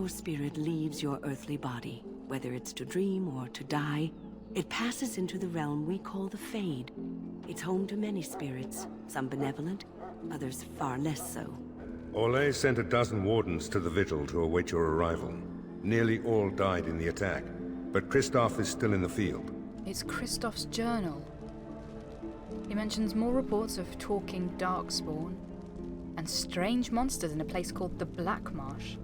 your spirit leaves your earthly body, whether it's to dream or to die, it passes into the realm we call the Fade. It's home to many spirits, some benevolent, others far less so. Orlais sent a dozen wardens to the vigil to await your arrival. Nearly all died in the attack, but Christoph is still in the field. It's Christoph's journal. He mentions more reports of talking darkspawn and strange monsters in a place called the Blackmarsh.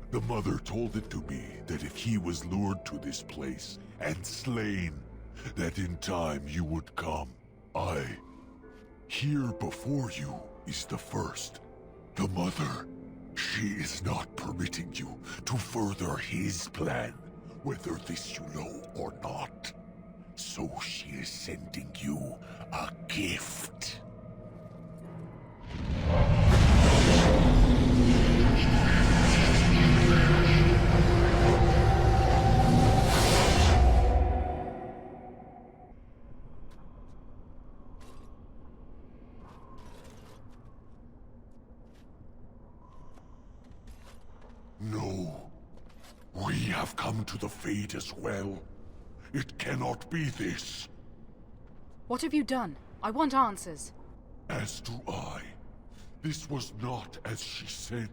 The mother told it to me that if he was lured to this place and slain, that in time you would come. Here before you is the first. The mother, she is not permitting you to further his plan, whether this you know or not. So she is sending you a gift. No. We have come to the Fade as well. It cannot be this. What have you done? I want answers. As do I. This was not as she said.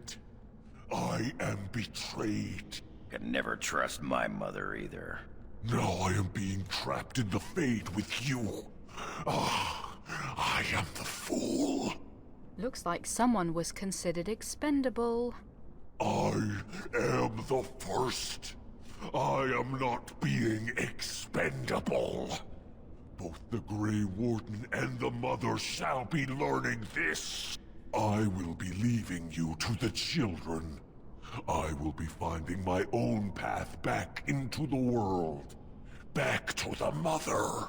I am betrayed. Can never trust my mother either. Now I am being trapped in the Fade with you. I am the fool. Looks like someone was considered expendable. I am the first. I am not being expendable. Both the Grey Warden and the Mother shall be learning this. I will be leaving you to the children. I will be finding my own path back into the world. Back to the Mother.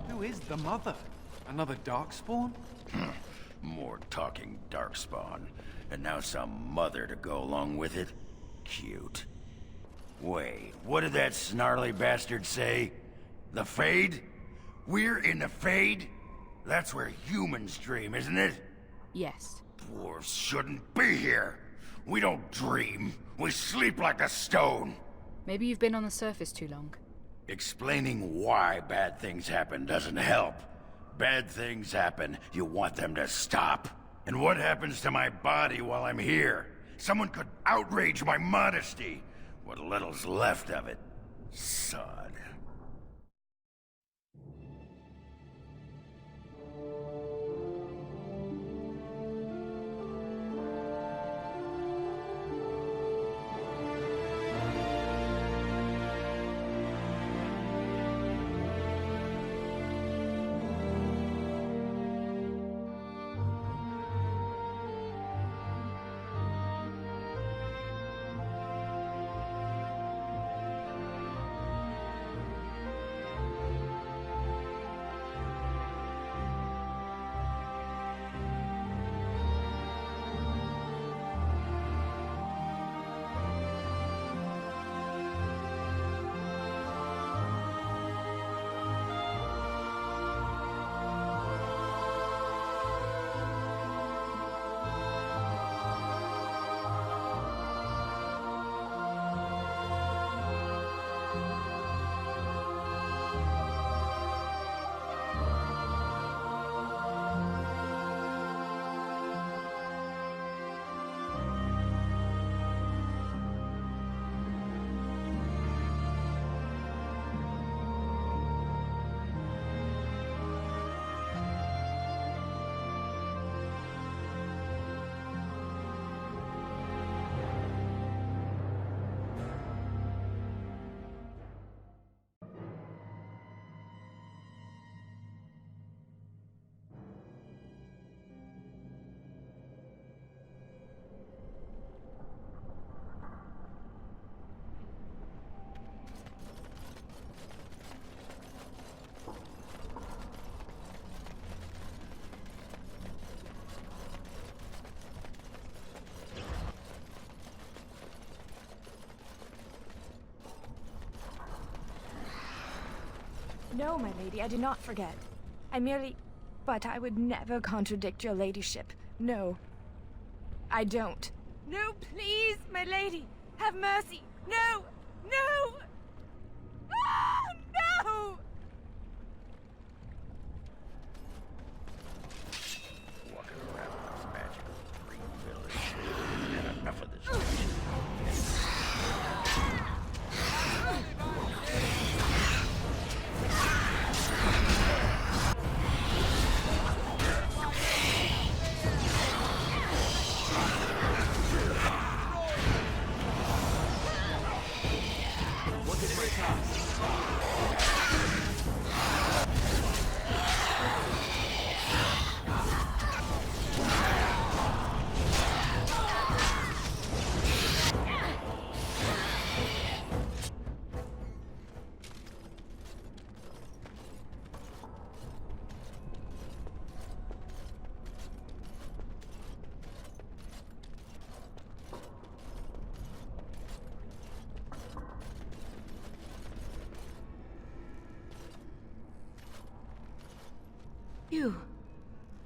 Who is the Mother? Another Darkspawn? More talking darkspawn, and now some mother to go along with it? Cute. Wait, what did that snarly bastard say? The Fade? We're in the Fade? That's where humans dream, isn't it? Yes. Dwarves shouldn't be here. We don't dream. We sleep like a stone. Maybe you've been on the surface too long. Explaining why bad things happen doesn't help. Bad things happen, you want them to stop. And what happens to my body while I'm here? Someone could outrage my modesty. What little's left of it. Sod. No, my lady, I do not forget. I merely... But I would never contradict your ladyship. No. I don't. No, please, my lady! Have mercy! No! No! Ah, no! Walking around this magical green village. And enough of this.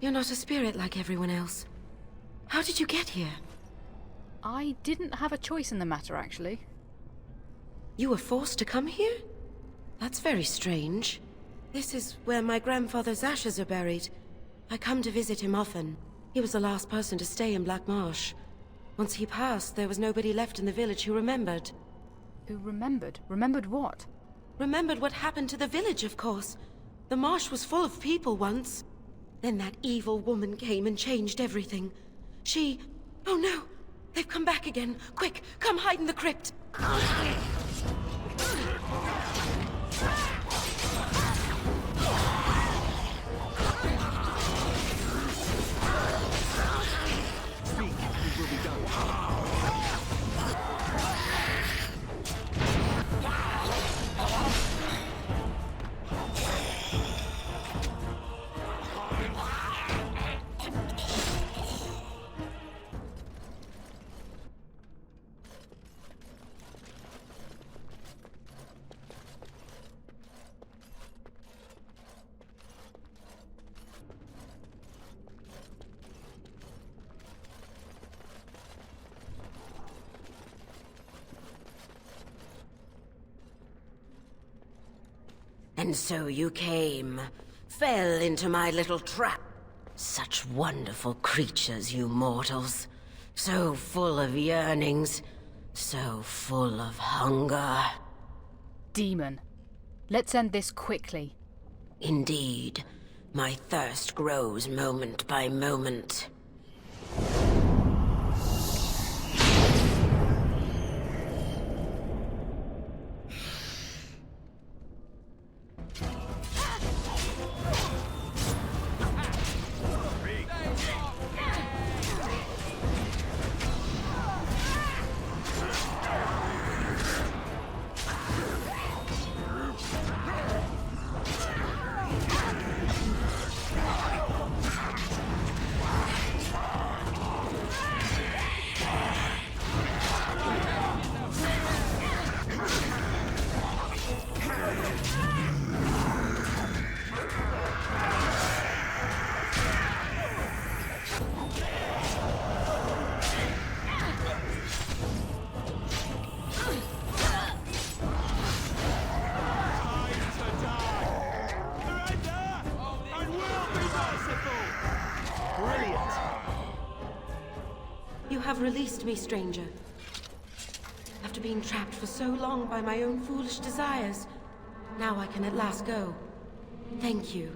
You're not a spirit like everyone else. How did you get here? I didn't have a choice in the matter, actually. You were forced to come here? That's very strange. This is where my grandfather's ashes are buried. I come to visit him often. He was the last person to stay in Blackmarsh. Once he passed, there was nobody left in the village who remembered. Who remembered? Remembered what? Remembered what happened to the village, of course. The marsh was full of people once. Then that evil woman came and changed everything. She... Oh no! They've come back again! Quick, come hide in the crypt! Speak, it will be done. And so you came, fell into my little trap. Such wonderful creatures, you mortals. So full of yearnings, so full of hunger. Demon. Let's end this quickly. Indeed, my thirst grows moment by moment. You have released me, stranger. After being trapped for so long by my own foolish desires, now I can at last go. Thank you.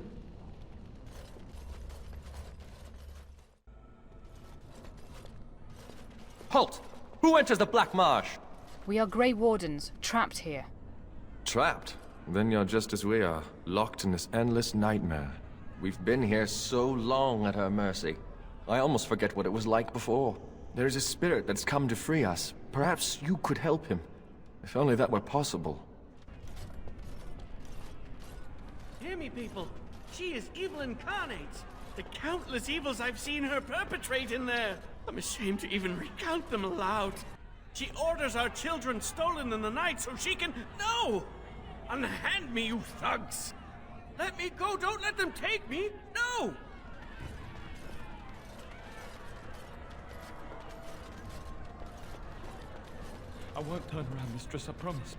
Halt! Who enters the Blackmarsh? We are Grey Wardens, trapped here. Trapped? Then you're just as we are, locked in this endless nightmare. We've been here so long at our mercy. I almost forget what it was like before. There's a spirit that's come to free us. Perhaps you could help him. If only that were possible. Hear me, people. She is evil incarnate. The countless evils I've seen her perpetrate in there. I'm ashamed to even recount them aloud. She orders our children stolen in the night so she can... No! Unhand me, you thugs! Let me go! Don't let them take me! No! I won't turn around, mistress, I promise.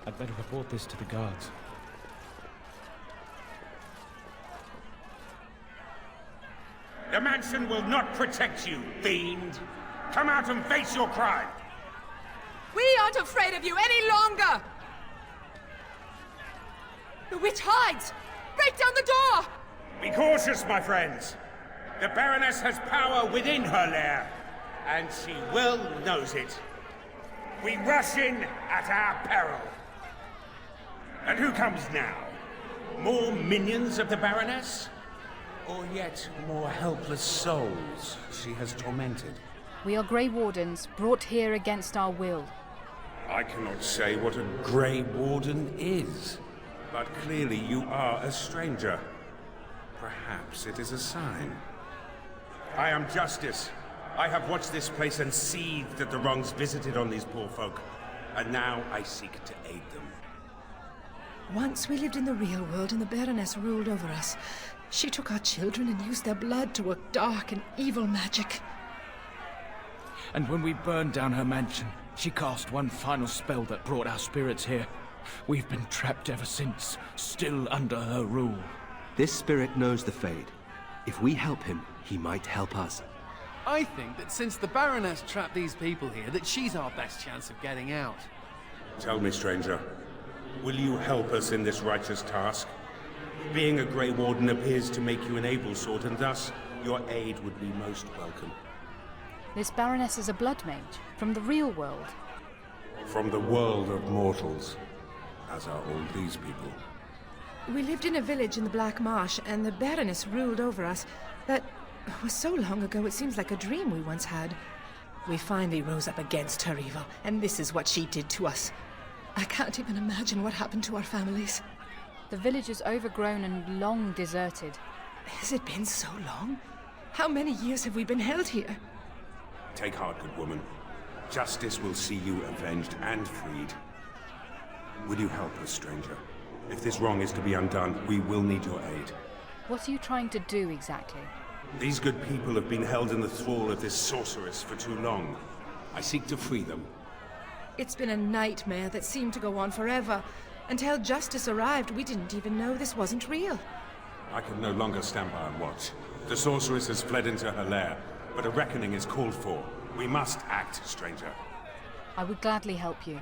I'd better report this to the guards. The mansion will not protect you, fiend! Come out and face your crime! We aren't afraid of you any longer! The witch hides! Break down the door! Be cautious, my friends! The Baroness has power within her lair, and she well knows it. We rush in at our peril. And who comes now? More minions of the Baroness? Or yet more helpless souls she has tormented? We are Grey Wardens, brought here against our will. I cannot say what a Grey Warden is, but clearly you are a stranger. Perhaps it is a sign. I am Justice. I have watched this place and seethed at the wrongs visited on these poor folk, and now I seek to aid them. Once we lived in the real world and the Baroness ruled over us. She took our children and used their blood to work dark and evil magic. And when we burned down her mansion, she cast one final spell that brought our spirits here. We've been trapped ever since, still under her rule. This spirit knows the Fade. If we help him, he might help us. I think that since the Baroness trapped these people here, that she's our best chance of getting out. Tell me, stranger, will you help us in this righteous task? Being a Grey Warden appears to make you an able sort, and thus your aid would be most welcome. This Baroness is a blood mage, from the real world. From the world of mortals, as are all these people. We lived in a village in the Blackmarsh, and the Baroness ruled over us. That was so long ago it seems like a dream we once had. We finally rose up against her evil, and this is what she did to us. I can't even imagine what happened to our families. The village is overgrown and long deserted. Has it been so long? How many years have we been held here? Take heart, good woman. Justice will see you avenged and freed. Will you help us, stranger? If this wrong is to be undone, we will need your aid. What are you trying to do exactly? These good people have been held in the thrall of this sorceress for too long. I seek to free them. It's been a nightmare that seemed to go on forever. Until Justice arrived, we didn't even know this wasn't real. I can no longer stand by and watch. The sorceress has fled into her lair, but a reckoning is called for. We must act, stranger. I would gladly help you.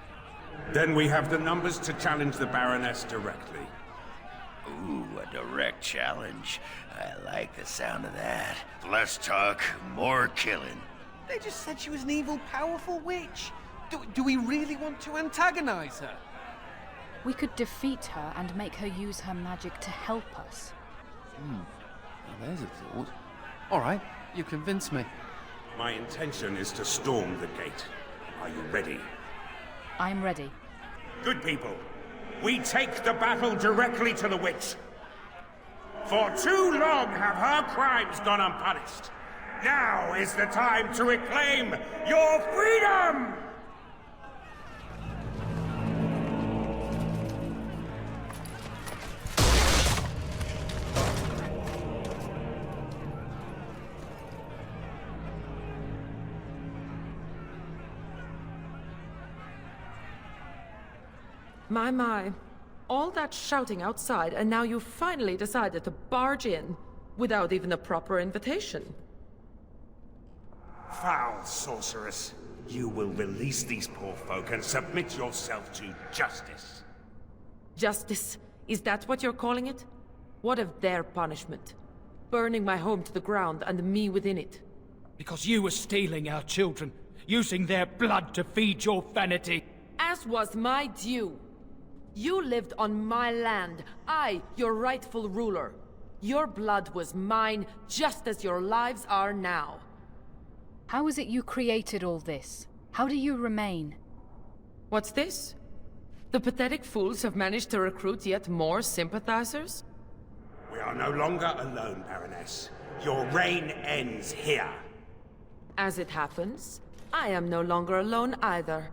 Then we have the numbers to challenge the Baroness directly. Ooh, a direct challenge. I like the sound of that. Less talk, more killing. They just said she was an evil, powerful witch. Do we really want to antagonize her? We could defeat her and make her use her magic to help us. Now there's a thought. All right, you convince me. My intention is to storm the gate. Are you ready? I'm ready. Good people, we take the battle directly to the witch. For too long have her crimes gone unpunished. Now is the time to reclaim your freedom! My. All that shouting outside, and now you finally decided to barge in without even a proper invitation. Foul sorceress. You will release these poor folk and submit yourself to justice. Justice? Is that what you're calling it? What of their punishment? Burning my home to the ground and me within it. Because you were stealing our children, using their blood to feed your vanity. As was my due. You lived on my land. I, your rightful ruler. Your blood was mine, just as your lives are now. How is it you created all this? How do you remain? What's this? The pathetic fools have managed to recruit yet more sympathizers? We are no longer alone, Baroness. Your reign ends here. As it happens, I am no longer alone either.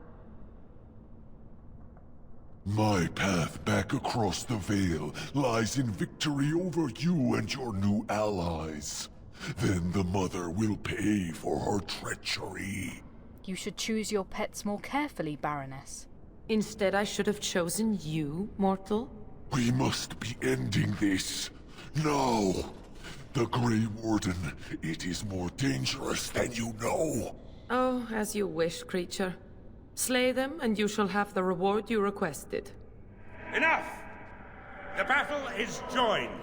My path back across the Veil lies in victory over you and your new allies. Then the Mother will pay for her treachery. You should choose your pets more carefully, Baroness. Instead, I should have chosen you, mortal. We must be ending this. Now! The Grey Warden, it is more dangerous than you know. Oh, as you wish, creature. Slay them, and you shall have the reward you requested. Enough! The battle is joined.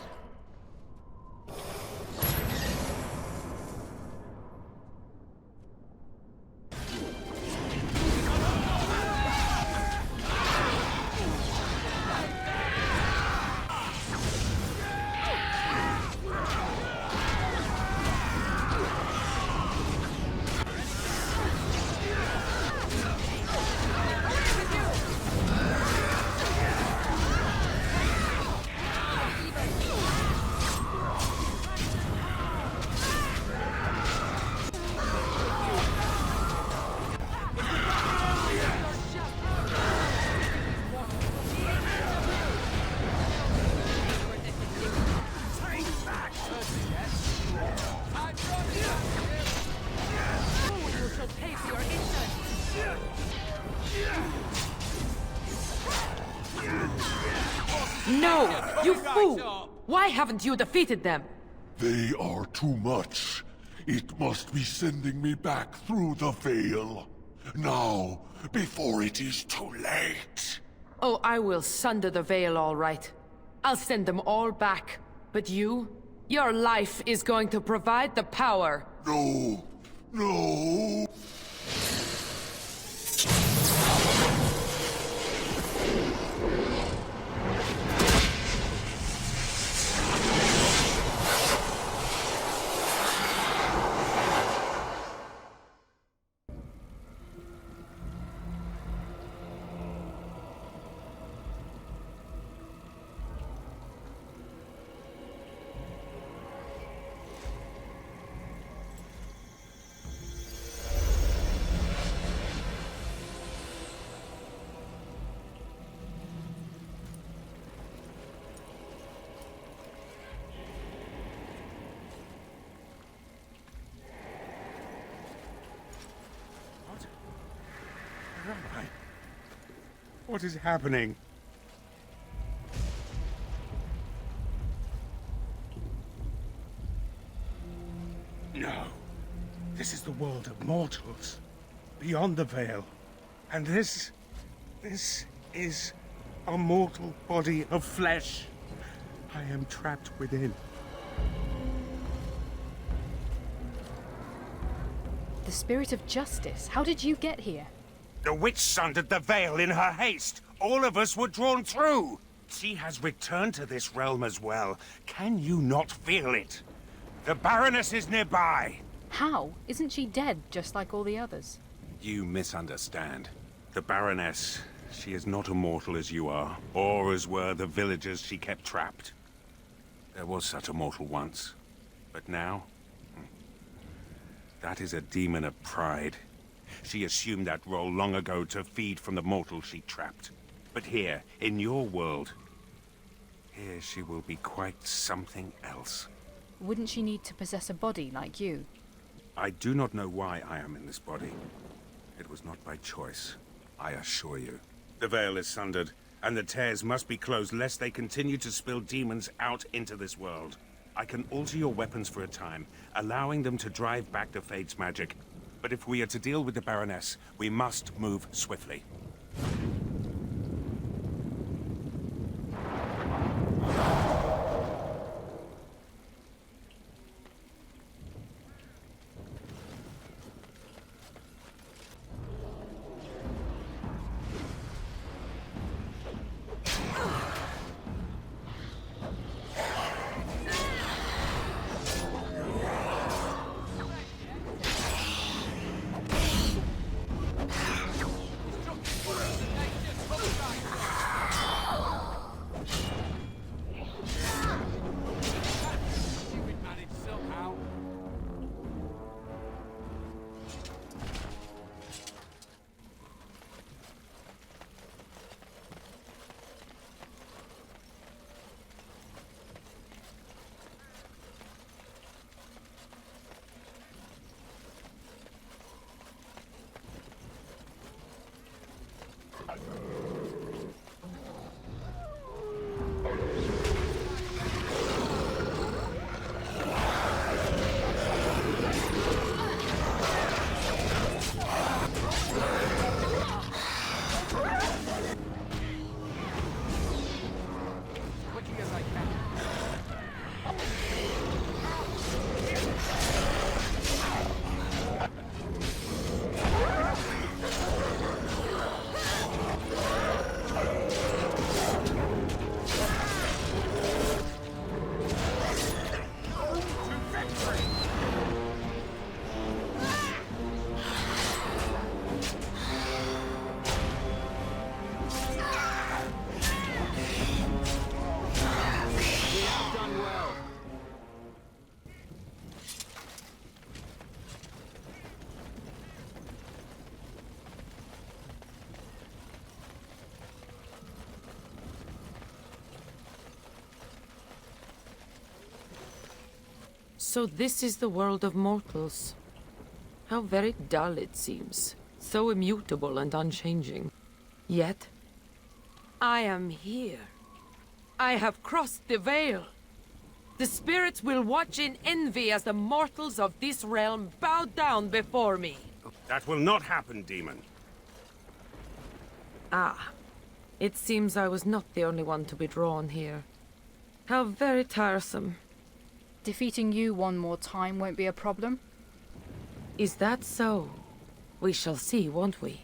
No! You fool! Why haven't you defeated them? They are too much. It must be sending me back through the Veil. Now, before it is too late. Oh, I will sunder the Veil all right. I'll send them all back. But you? Your life is going to provide the power. No! No! What is happening? No. This is the world of mortals. Beyond the Veil. And this is a mortal body of flesh. I am trapped within. The spirit of justice. How did you get here? The witch sundered the Veil in her haste. All of us were drawn through. She has returned to this realm as well. Can you not feel it? The Baroness is nearby. How? Isn't she dead, just like all the others? You misunderstand. The Baroness, she is not immortal as you are, or as were the villagers she kept trapped. There was such a mortal once, but now? That is a demon of pride. She assumed that role long ago to feed from the mortals she trapped. But here, in your world, here she will be quite something else. Wouldn't she need to possess a body like you? I do not know why I am in this body. It was not by choice, I assure you. The Veil is sundered, and the tears must be closed lest they continue to spill demons out into this world. I can alter your weapons for a time, allowing them to drive back the Fate's magic. But if we are to deal with the Baroness, we must move swiftly. So this is the world of mortals. How very dull it seems. So immutable and unchanging. Yet, I am here. I have crossed the veil. The spirits will watch in envy as the mortals of this realm bow down before me. That will not happen, demon. Ah, it seems I was not the only one to be drawn here. How very tiresome. Defeating you one more time won't be a problem? Is that so? We shall see, won't we?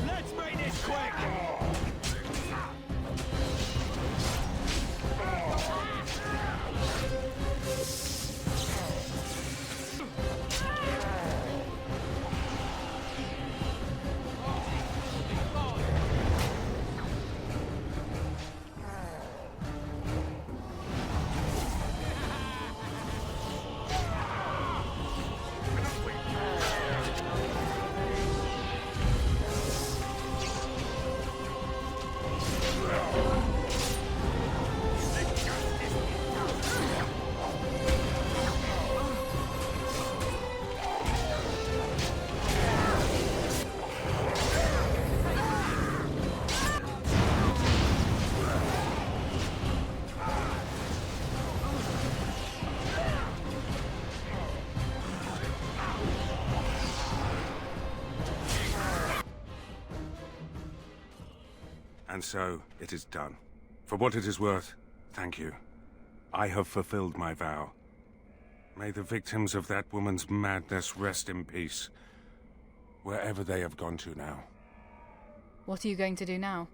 Let's make this quick! And so, it is done. For what it is worth, thank you. I have fulfilled my vow. May the victims of that woman's madness rest in peace, wherever they have gone to now. What are you going to do now?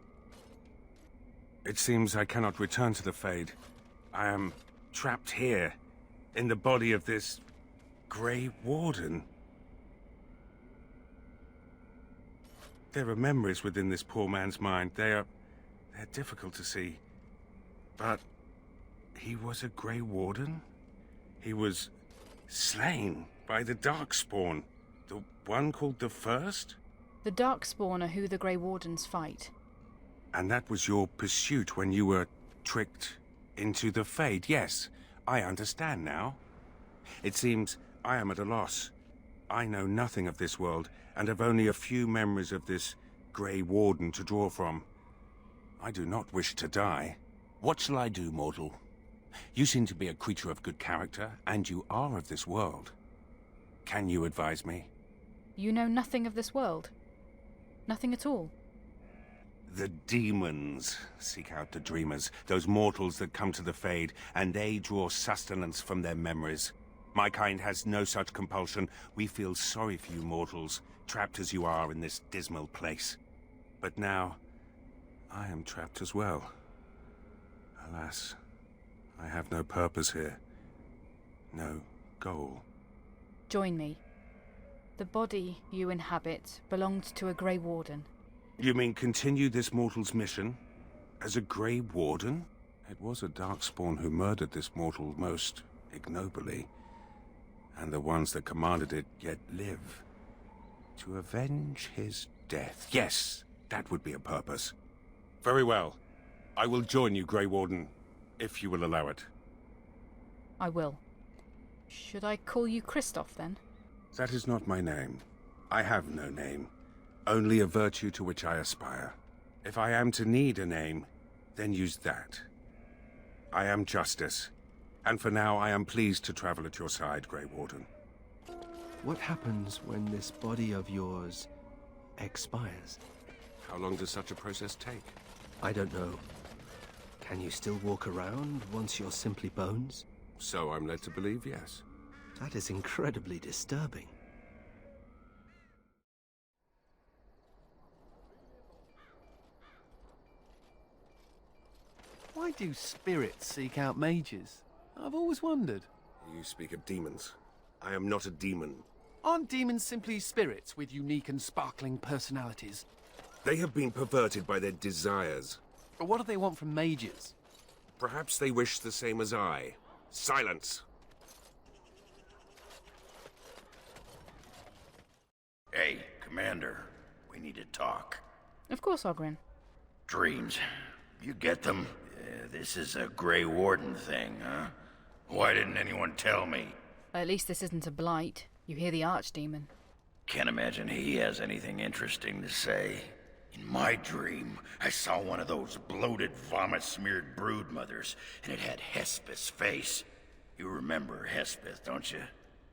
It seems I cannot return to the Fade. I am trapped here, in the body of this Grey Warden. There are memories within this poor man's mind. They're difficult to see. But he was a Grey Warden? He was slain by the Darkspawn. The one called the First? The Darkspawn are who the Grey Wardens fight. And that was your pursuit when you were tricked into the Fade. Yes, I understand now. It seems I am at a loss. I know nothing of this world, and have only a few memories of this Grey Warden to draw from. I do not wish to die. What shall I do, mortal? You seem to be a creature of good character, and you are of this world. Can you advise me? You know nothing of this world? Nothing at all? The demons seek out the dreamers, those mortals that come to the Fade, and they draw sustenance from their memories. My kind has no such compulsion. We feel sorry for you mortals, trapped as you are in this dismal place. But now, I am trapped as well. Alas, I have no purpose here. No goal. Join me. The body you inhabit belonged to a Grey Warden. You mean continue this mortal's mission? As a Grey Warden? It was a Darkspawn who murdered this mortal most ignobly. And the ones that commanded it yet live. To avenge his death. Yes, that would be a purpose. Very well. I will join you, Grey Warden, if you will allow it. I will. Should I call you Kristoff, then? That is not my name. I have no name. Only a virtue to which I aspire. If I am to need a name, Then use that. I am justice, and for now I am pleased to travel at your side, Grey Warden. What happens when this body of yours expires? How long does such a process take? I don't know. Can you still walk around once you're simply bones? So I'm led to believe, yes. That is incredibly disturbing. Why do spirits seek out mages? I've always wondered. You speak of demons. I am not a demon. Aren't demons simply spirits with unique and sparkling personalities? They have been perverted by their desires. But what do they want from mages? Perhaps they wish the same as I. Silence! Hey, Commander. We need to talk. Of course, Ogren. Dreams. You get them? This is a Grey Warden thing, huh? Why didn't anyone tell me? At least this isn't a blight. You hear the Archdemon. Can't imagine he has anything interesting to say. In my dream, I saw one of those bloated, vomit-smeared broodmothers, and it had Hespeth's face. You remember Hespeth, don't you?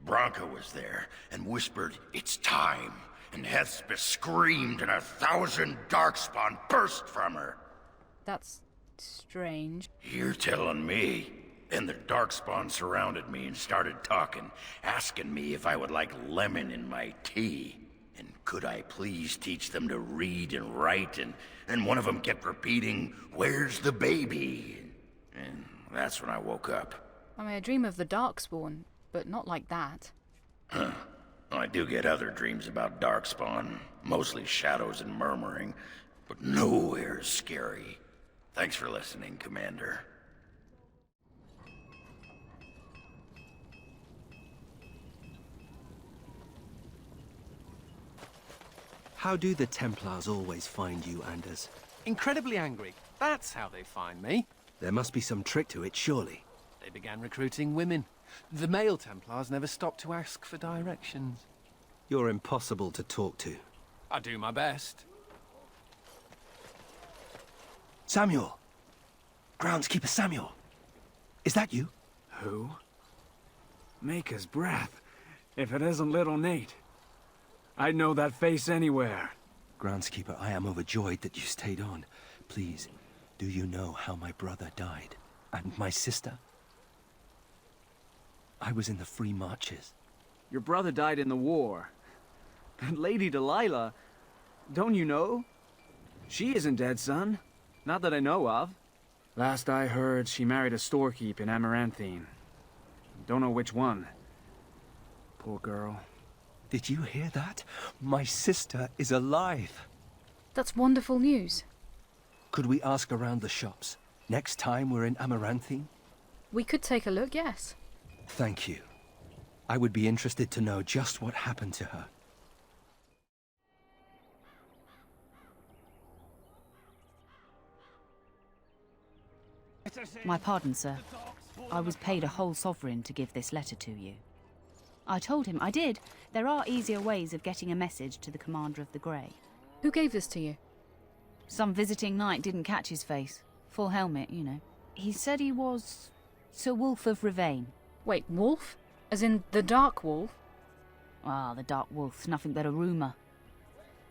Bronca was there, and whispered, "It's time!" And Hespeth screamed, and 1,000 darkspawn burst from her. That's strange. You're telling me. Then the darkspawn surrounded me and started talking, asking me if I would like lemon in my tea. And could I please teach them to read and write, and one of them kept repeating, "Where's the baby?" And that's when I woke up. I mean, I dream of the Darkspawn, but not like that. Huh. I do get other dreams about Darkspawn, mostly shadows and murmuring, but nowhere as scary. Thanks for listening, Commander. How do the Templars always find you, Anders? Incredibly angry. That's how they find me. There must be some trick to it, surely. They began recruiting women. The male Templars never stopped to ask for directions. You're impossible to talk to. I do my best. Samuel! Groundskeeper Samuel! Is that you? Who? Maker's breath. If it isn't little Nate. I'd know that face anywhere. Groundskeeper, I am overjoyed that you stayed on. Please, do you know how my brother died? And my sister? I was in the Free Marches. Your brother died in the war. And Lady Delilah, don't you know? She isn't dead, son. Not that I know of. Last I heard, she married a storekeep in Amaranthine. Don't know which one. Poor girl. Did you hear that? My sister is alive. That's wonderful news. Could we ask around the shops? Next time we're in Amaranthine? We could take a look, yes. Thank you. I would be interested to know just what happened to her. My pardon, sir. I was paid a whole sovereign to give this letter to you. I told him I did. There are easier ways of getting a message to the Commander of the Grey. Who gave this to you? Some visiting knight didn't catch his face. Full helmet, you know. He said he was Sir Wolf of Rivain. Wait, Wolf? As in the Dark Wolf? Ah, the Dark Wolf's nothing but a rumour.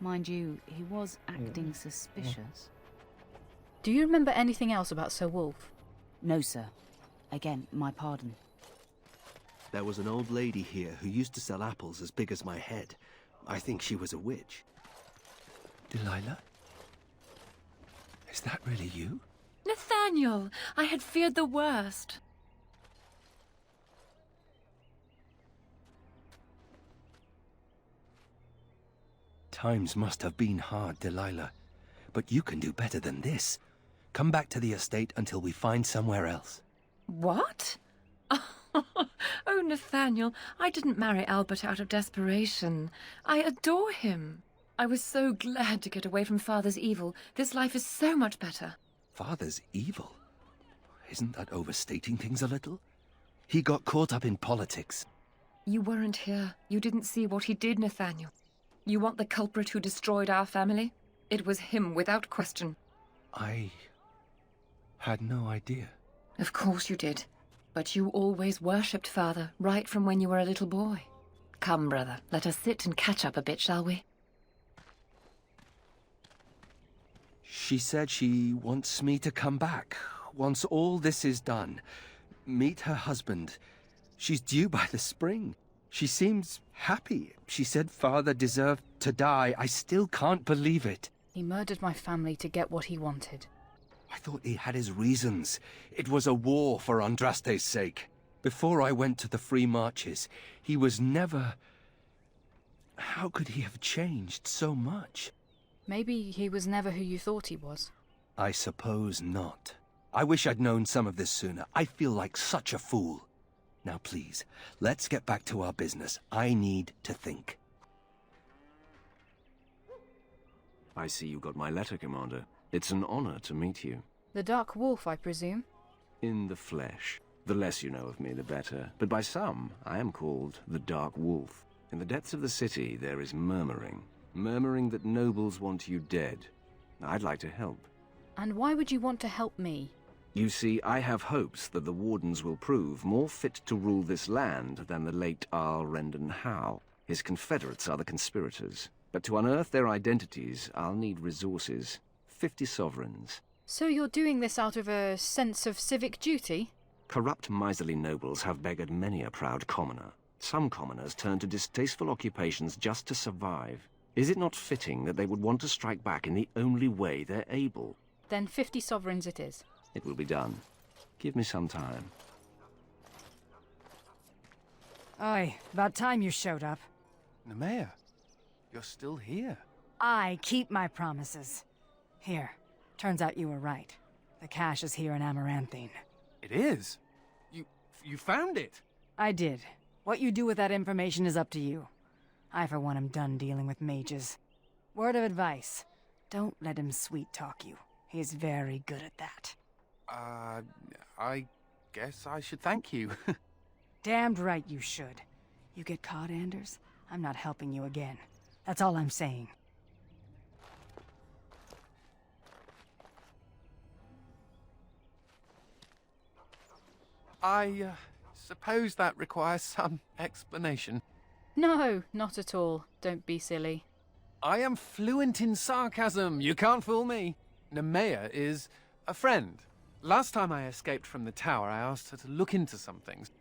Mind you, he was acting suspicious. Do you remember anything else about Sir Wolf? No, sir. Again, my pardon. There was an old lady here who used to sell apples as big as my head. I think she was a witch. Delilah? Is that really you? Nathaniel! I had feared the worst. Times must have been hard, Delilah. But you can do better than this. Come back to the estate until we find somewhere else. What? Oh, Nathaniel, I didn't marry Albert out of desperation. I adore him. I was so glad to get away from Father's evil. This life is so much better. Father's evil? Isn't that overstating things a little? He got caught up in politics. You weren't here. You didn't see what he did, Nathaniel. You want the culprit who destroyed our family? It was him, without question. Had no idea. Of course you did. But you always worshipped Father, right from when you were a little boy. Come, brother, let us sit and catch up a bit, shall we? She said she wants me to come back. Once all this is done. Meet her husband. She's due by the spring. She seems happy. She said Father deserved to die. I still can't believe it. He murdered my family to get what he wanted. I thought he had his reasons. It was a war for Andraste's sake. Before I went to the Free Marches, he was never... How could he have changed so much? Maybe he was never who you thought he was. I suppose not. I wish I'd known some of this sooner. I feel like such a fool. Now please, let's get back to our business. I need to think. I see you got my letter, Commander. It's an honor to meet you. The Dark Wolf, I presume? In the flesh. The less you know of me, the better. But by some, I am called the Dark Wolf. In the depths of the city, there is murmuring. Murmuring that nobles want you dead. I'd like to help. And why would you want to help me? You see, I have hopes that the Wardens will prove more fit to rule this land than the late Arl Rendon Howe. His confederates are the conspirators. But to unearth their identities, I'll need resources. 50 sovereigns. So you're doing this out of a sense of civic duty? Corrupt, miserly nobles have beggared many a proud commoner. Some commoners turn to distasteful occupations just to survive. Is it not fitting that they would want to strike back in the only way they're able? Then 50 sovereigns it is. It will be done. Give me some time. Oi, about time you showed up. Nemea, you're still here. I keep my promises. Here, turns out you were right. The cache is here in Amaranthine. It is? You found it? I did. What you do with that information is up to you. I, for one, am done dealing with mages. Word of advice. Don't let him sweet-talk you. He's very good at that. I guess I should thank you. Damned right you should. You get caught, Anders, I'm not helping you again. That's all I'm saying. I suppose that requires some explanation. No, not at all. Don't be silly. I am fluent in sarcasm. You can't fool me. Nemea is a friend. Last time I escaped from the tower, I asked her to look into some things.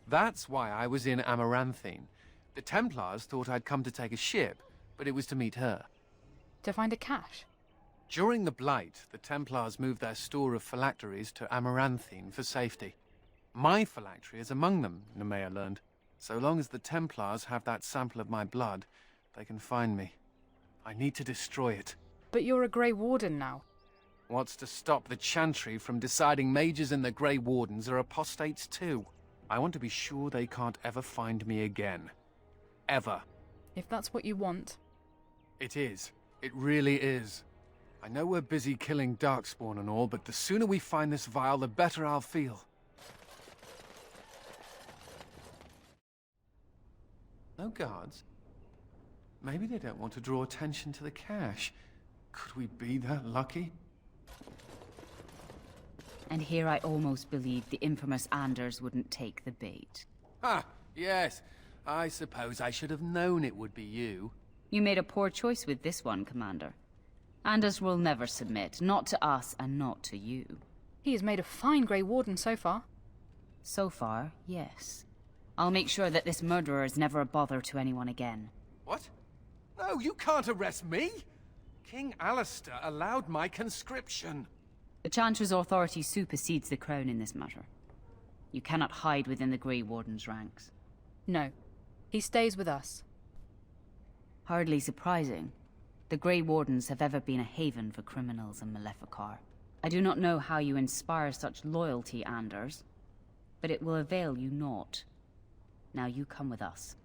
That's why I was in Amaranthine. The Templars thought I'd come to take a ship, but it was to meet her. To find a cache? During the Blight, the Templars moved their store of phylacteries to Amaranthine for safety. My phylactery is among them, Nemea learned. So long as the Templars have that sample of my blood, they can find me. I need to destroy it. But you're a Grey Warden now. What's to stop the Chantry from deciding mages and the Grey Wardens are apostates too? I want to be sure they can't ever find me again. Ever. If that's what you want. It is. It really is. I know we're busy killing Darkspawn and all, but the sooner we find this vial, the better I'll feel. No guards? Maybe they don't want to draw attention to the cache. Could we be that lucky? And here I almost believed the infamous Anders wouldn't take the bait. Ah, yes. I suppose I should have known it would be you. You made a poor choice with this one, Commander. Anders will never submit, not to us and not to you. He has made a fine Grey Warden so far. So far, yes. I'll make sure that this murderer is never a bother to anyone again. What? No, you can't arrest me! King Alistair allowed my conscription. The Chantry's authority supersedes the Crown in this matter. You cannot hide within the Grey Warden's ranks. No. He stays with us. Hardly surprising. The Grey Wardens have ever been a haven for criminals and Maleficar. I do not know how you inspire such loyalty, Anders, but it will avail you naught. Now you come with us.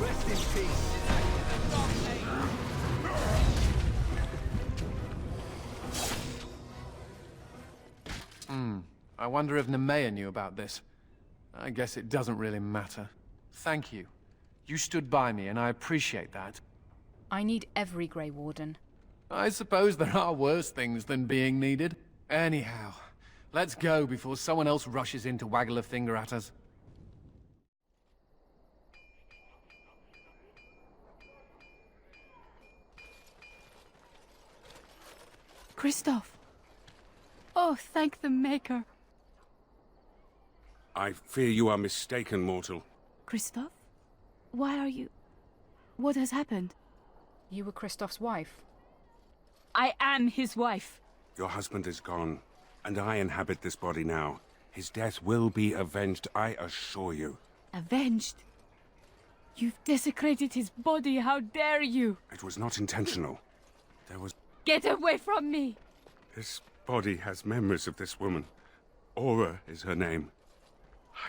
Rest in peace. I wonder if Nemea knew about this. I guess it doesn't really matter. Thank you. You stood by me, and I appreciate that. I need every Grey Warden. I suppose there are worse things than being needed. Anyhow, let's go before someone else rushes in to waggle a finger at us. Kristoff! Oh, thank the Maker. I fear you are mistaken, mortal. Kristoff? Why are you... What has happened? You were Kristoff's wife. I am his wife. Your husband is gone, and I inhabit this body now. His death will be avenged, I assure you. Avenged? You've desecrated his body, how dare you! It was not intentional. There was... Get away from me! This body has memories of this woman. Aura is her name.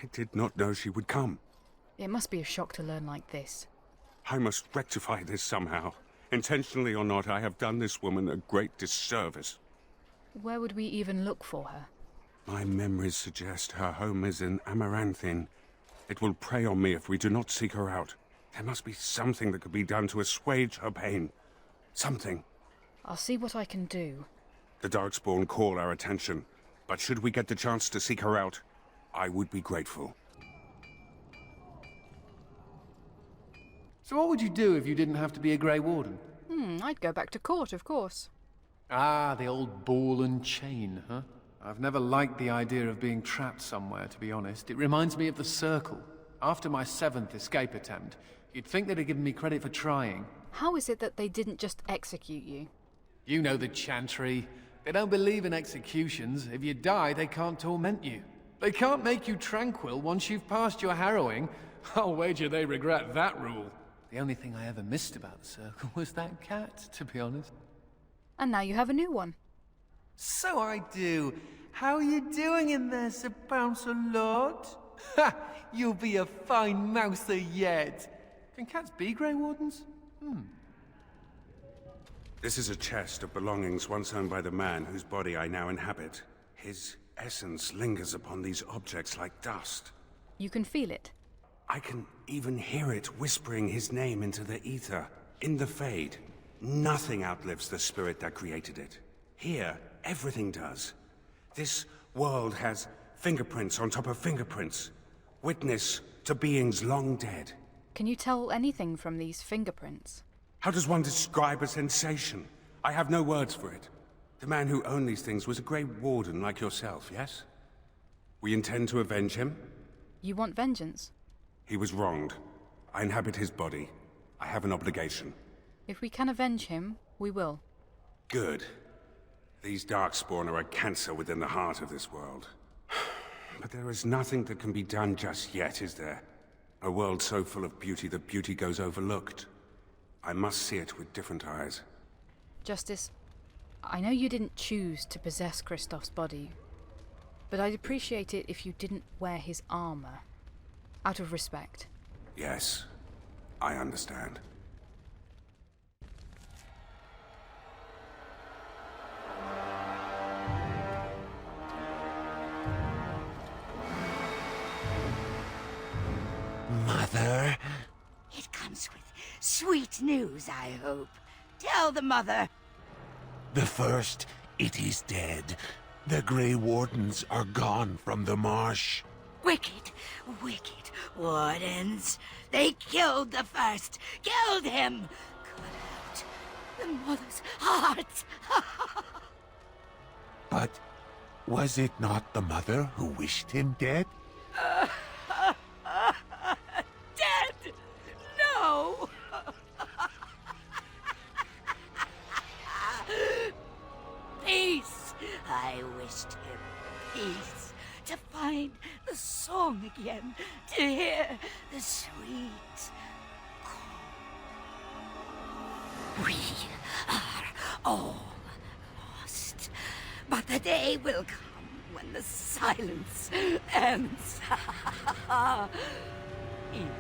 I did not know she would come. It must be a shock to learn like this. I must rectify this somehow. Intentionally or not, I have done this woman a great disservice. Where would we even look for her? My memories suggest her home is in Amaranthine. It will prey on me if we do not seek her out. There must be something that could be done to assuage her pain. Something. I'll see what I can do. The Darkspawn call our attention, but should we get the chance to seek her out, I would be grateful. So what would you do if you didn't have to be a Grey Warden? I'd go back to court, of course. Ah, the old ball and chain, huh? I've never liked the idea of being trapped somewhere, to be honest. It reminds me of the Circle. After my 7th escape attempt, you'd think they'd have given me credit for trying. How is it that they didn't just execute you? You know the chantry. They don't believe in executions. If you die, they can't torment you. They can't make you tranquil once you've passed your harrowing. I'll wager they regret that rule. The only thing I ever missed about the Circle was that cat, to be honest. And now you have a new one. So I do. How are you doing in there, Sir Bouncer Lord? Ha! You'll be a fine mouser yet. Can cats be Grey Wardens? This is a chest of belongings once owned by the man whose body I now inhabit. His essence lingers upon these objects like dust. You can feel it. I can even hear it whispering his name into the ether. In the Fade, nothing outlives the spirit that created it. Here, everything does. This world has fingerprints on top of fingerprints. Witness to beings long dead. Can you tell anything from these fingerprints? How does one describe a sensation? I have no words for it. The man who owned these things was a Grey Warden like yourself, yes? We intend to avenge him? You want vengeance? He was wronged. I inhabit his body. I have an obligation. If we can avenge him, we will. Good. These Darkspawn are a cancer within the heart of this world. But there is nothing that can be done just yet, is there? A world so full of beauty that beauty goes overlooked. I must see it with different eyes. Justice, I know you didn't choose to possess Kristoff's body, but I'd appreciate it if you didn't wear his armor. Out of respect. Yes, I understand. Mother? It comes with sweet news, I hope. Tell the mother. The first, it is dead. The Grey Wardens are gone from the marsh. Wicked, wicked wardens. They killed the first. Killed him. Cut out the mother's heart. But was it not the mother who wished him dead? Dead? No! Peace! I wished him peace. To find the song again. To hear the sweet call. We are all lost. But the day will come when the silence ends. Even